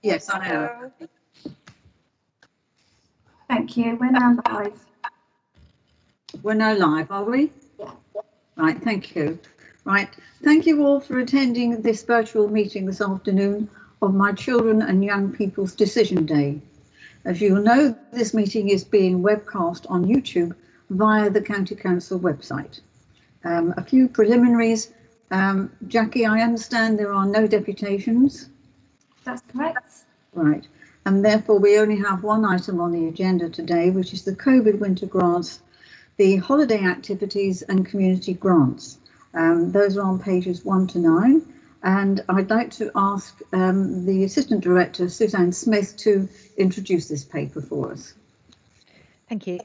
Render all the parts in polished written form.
Yes, I know. Thank you. We're now live. We're now live, are we? Yeah. Right, thank you. Right, thank you all for attending this virtual meeting this afternoon of My Children and Young People's Decision Day. As you know, this meeting is being webcast on YouTube via the County Council website. A few preliminaries. Jackie, I understand there are no deputations. That's correct. Right, and therefore we only have one item on the agenda today, which is the COVID winter grants, the holiday activities and community grants. Those are on pages 1 to 9. And I'd like to ask the Assistant Director, Suzanne Smith, to introduce this paper for us. Thank you.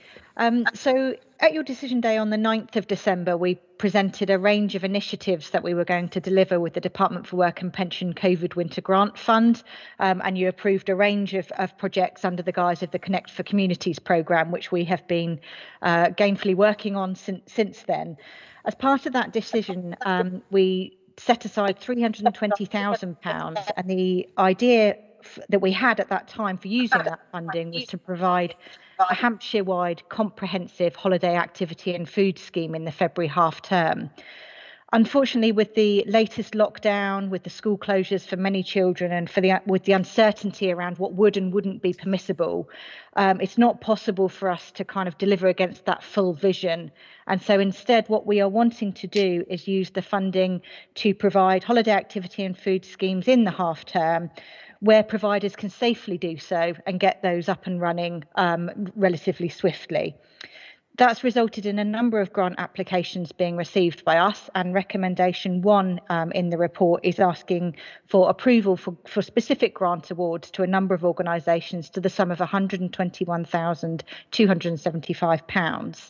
So at your decision day on the 9th of December, we presented a range of initiatives that we were going to deliver with the Department for Work and Pension COVID Winter Grant Fund, and you approved a range of projects under the guise of the Connect for Communities programme, which we have been gainfully working on since then. As part of that decision, we set aside £320,000, and the idea that we had at that time for using that funding was to provide a Hampshire-wide comprehensive holiday activity and food scheme in the February half term. Unfortunately, with the latest lockdown, with the school closures for many children, and with the uncertainty around what would and wouldn't be permissible, it's not possible for us to kind of deliver against that full vision. And so instead, what we are wanting to do is use the funding to provide holiday activity and food schemes in the half term, where providers can safely do so and get those up and running relatively swiftly. That's resulted in a number of grant applications being received by us, and recommendation 1 in the report is asking for approval for specific grant awards to a number of organisations to the sum of £121,275.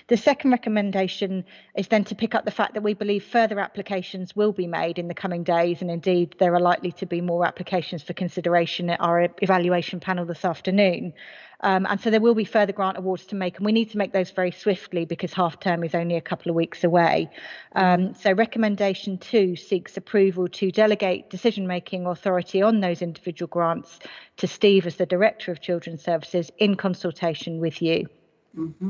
The second recommendation is then to pick up the fact that we believe further applications will be made in the coming days, and indeed there are likely to be more applications for consideration at our evaluation panel this afternoon. And so there will be further grant awards to make, and we need to make those very swiftly because half term is only a couple of weeks away. So recommendation 2 seeks approval to delegate decision-making authority on those individual grants to Steve as the Director of Children's Services in consultation with you. Mm-hmm.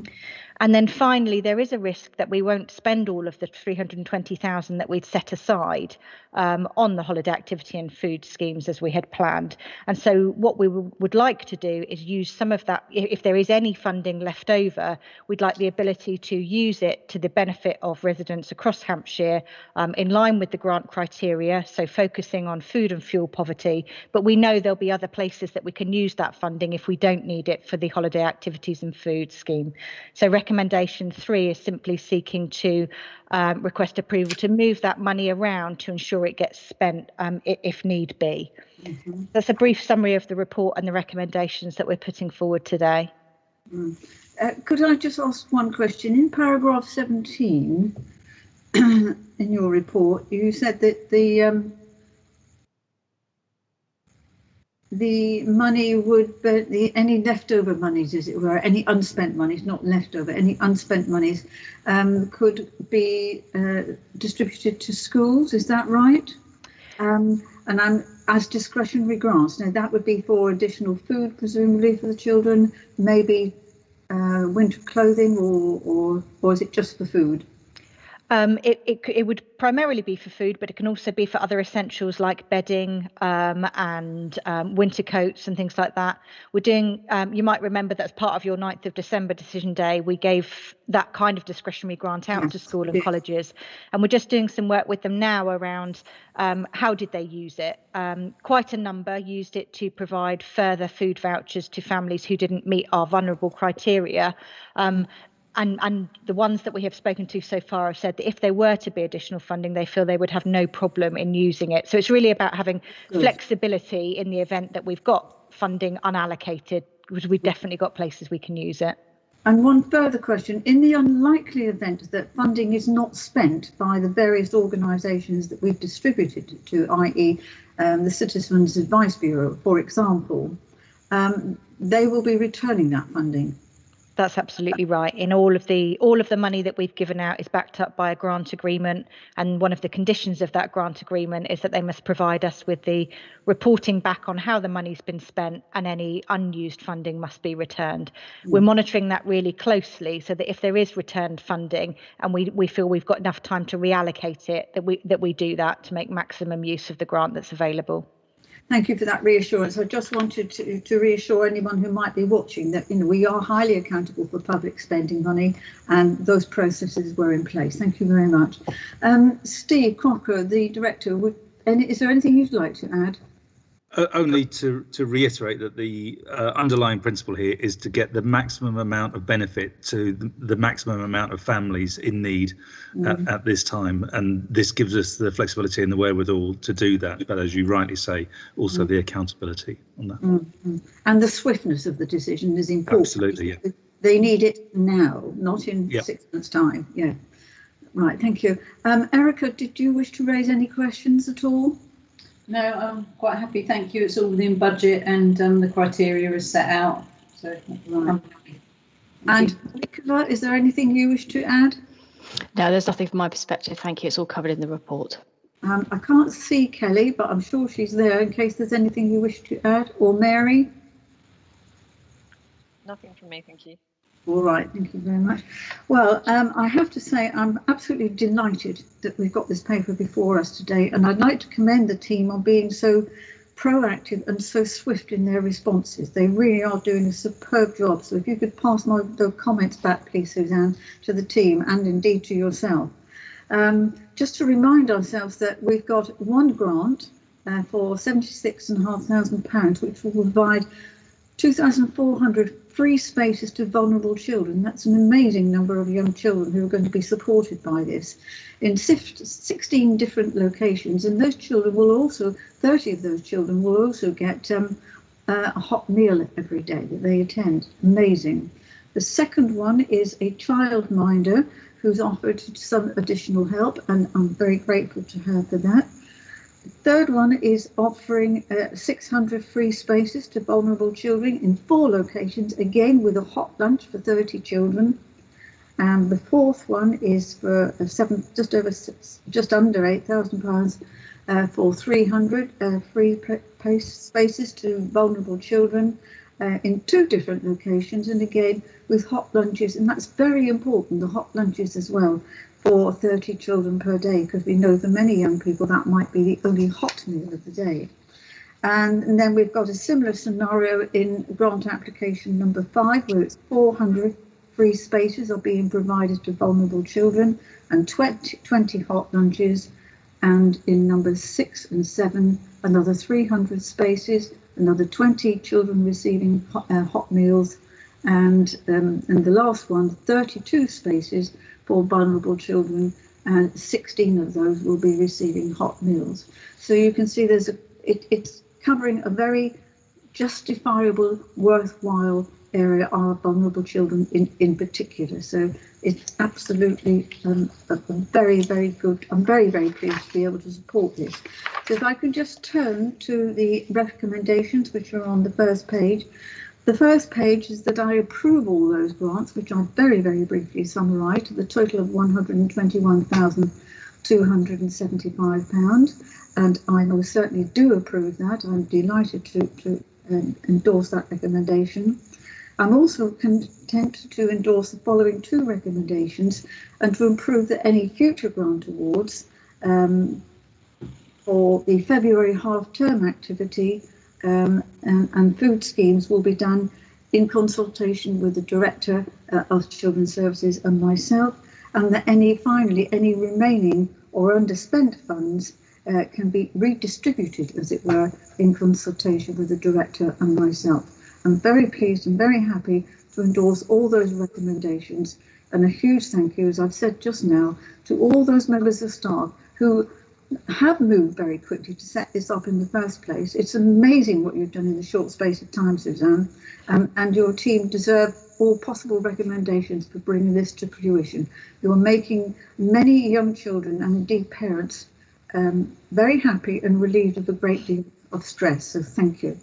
And then finally, there is a risk that we won't spend all of the £320,000 that we'd set aside on the holiday activity and food schemes as we had planned. And so what we would like to do is use some of that. If there is any funding left over, we'd like the ability to use it to the benefit of residents across Hampshire in line with the grant criteria, so focusing on food and fuel poverty. But we know there'll be other places that we can use that funding if we don't need it for the holiday activities and food scheme. So recommendation 3 is simply seeking to request approval to move that money around to ensure it gets spent if need be. Mm-hmm. That's a brief summary of the report and the recommendations that we're putting forward today. Could I just ask one question? In paragraph 17 in your report, you said that the money would be any leftover monies, as it were, any unspent monies, not leftover, any unspent monies could be distributed to schools. Is that right? And as discretionary grants. Now that would be for additional food, presumably for the children, maybe winter clothing, or is it just for food? It would primarily be for food, but it can also be for other essentials like bedding and winter coats and things like that. We're doing, you might remember that as part of your 9th of December decision day, we gave that kind of discretionary grant out to school and colleges. And we're just doing some work with them now around how did they use it. Quite a number used it to provide further food vouchers to families who didn't meet our vulnerable criteria. And the ones that we have spoken to so far have said that if there were to be additional funding, they feel they would have no problem in using it. So it's really about having flexibility in the event that we've got funding unallocated, because we've definitely got places we can use it. And one further question, in the unlikely event that funding is not spent by the various organisations that we've distributed to, i.e. the Citizens Advice Bureau, for example, they will be returning that funding. That's absolutely right. In all of the money that we've given out is backed up by a grant agreement, and one of the conditions of that grant agreement is that they must provide us with the reporting back on how the money's been spent, and any unused funding must be returned. We're monitoring that really closely so that if there is returned funding and we feel we've got enough time to reallocate it, that we do that to make maximum use of the grant that's available. Thank you for that reassurance. I just wanted to reassure anyone who might be watching that, we are highly accountable for public spending money, and those processes were in place. Thank you very much. Steve Crocker, the director, is there anything you'd like to add? Only to reiterate that the underlying principle here is to get the maximum amount of benefit to the maximum amount of families in need at this time, and this gives us the flexibility and the wherewithal to do that, but as you rightly say, also the accountability on that. And the swiftness of the decision is important. Absolutely, yeah. They need it now, not in 6 months' time. Yeah, right, thank you. Erica, did you wish to raise any questions at all? No, I'm quite happy, thank you. It's all within budget, and the criteria is set out. So, right. And Nicola, is there anything you wish to add? No, there's nothing from my perspective, thank you. It's all covered in the report. I can't see Kelly, but I'm sure she's there in case there's anything you wish to add. Or Mary? Nothing from me, thank you. All right, thank you very much. Well, I have to say I'm absolutely delighted that we've got this paper before us today, and I'd like to commend the team on being so proactive and so swift in their responses. They really are doing a superb job. So if you could pass the comments back, please, Suzanne, to the team and indeed to yourself. Just to remind ourselves that we've got one grant for £76,500, which will provide 2,400 free spaces to vulnerable children. That's an amazing number of young children who are going to be supported by this in 16 different locations, and those children will also, 30 of those children will also get a hot meal every day that they attend. Amazing. The second one is a childminder who's offered some additional help, and I'm very grateful to her for that. The third one is offering 600 free spaces to vulnerable children in 4 locations, again with a hot lunch for 30 children. And the fourth one is for just under £8,000 for 300 free spaces to vulnerable children in 2 different locations, and again with hot lunches, and that's very important, the hot lunches as well, for 30 children per day, because we know for many young people that might be the only hot meal of the day. And then we've got a similar scenario in grant application number 5, where it's 400 free spaces are being provided to vulnerable children and 20 hot lunches. And in numbers 6 and 7, another 300 spaces, another 20 children receiving hot meals, and the last one, 32 spaces for vulnerable children, and 16 of those will be receiving hot meals. So you can see it's covering a very justifiable, worthwhile area of vulnerable children in particular. So it's absolutely a very, very good. I'm very, very pleased to be able to support this. So if I could just turn to the recommendations, which are on the first page. The first page is that I approve all those grants, which I very, very briefly summarise, to the total of £121,275, and I most certainly do approve that. I'm delighted to endorse that recommendation. I'm also content to endorse the following 2 recommendations, and to improve that any future grant awards for the February half-term activity and food schemes will be done in consultation with the Director of Children's Services and myself, and that finally any remaining or underspent funds can be redistributed, as it were, in consultation with the Director and myself. I'm very pleased and very happy to endorse all those recommendations, and a huge thank you, as I've said just now, to all those members of staff who have moved very quickly to set this up in the first place. It's amazing what you've done in the short space of time, Suzanne, and your team deserve all possible recommendations for bringing this to fruition. You're making many young children and indeed parents very happy and relieved of a great deal of stress, so thank you.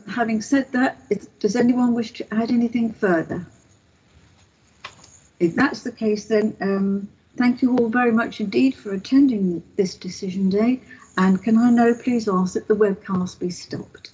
Having said that, does anyone wish to add anything further? If that's the case, then thank you all very much indeed for attending this decision day. And can I now please ask that the webcast be stopped?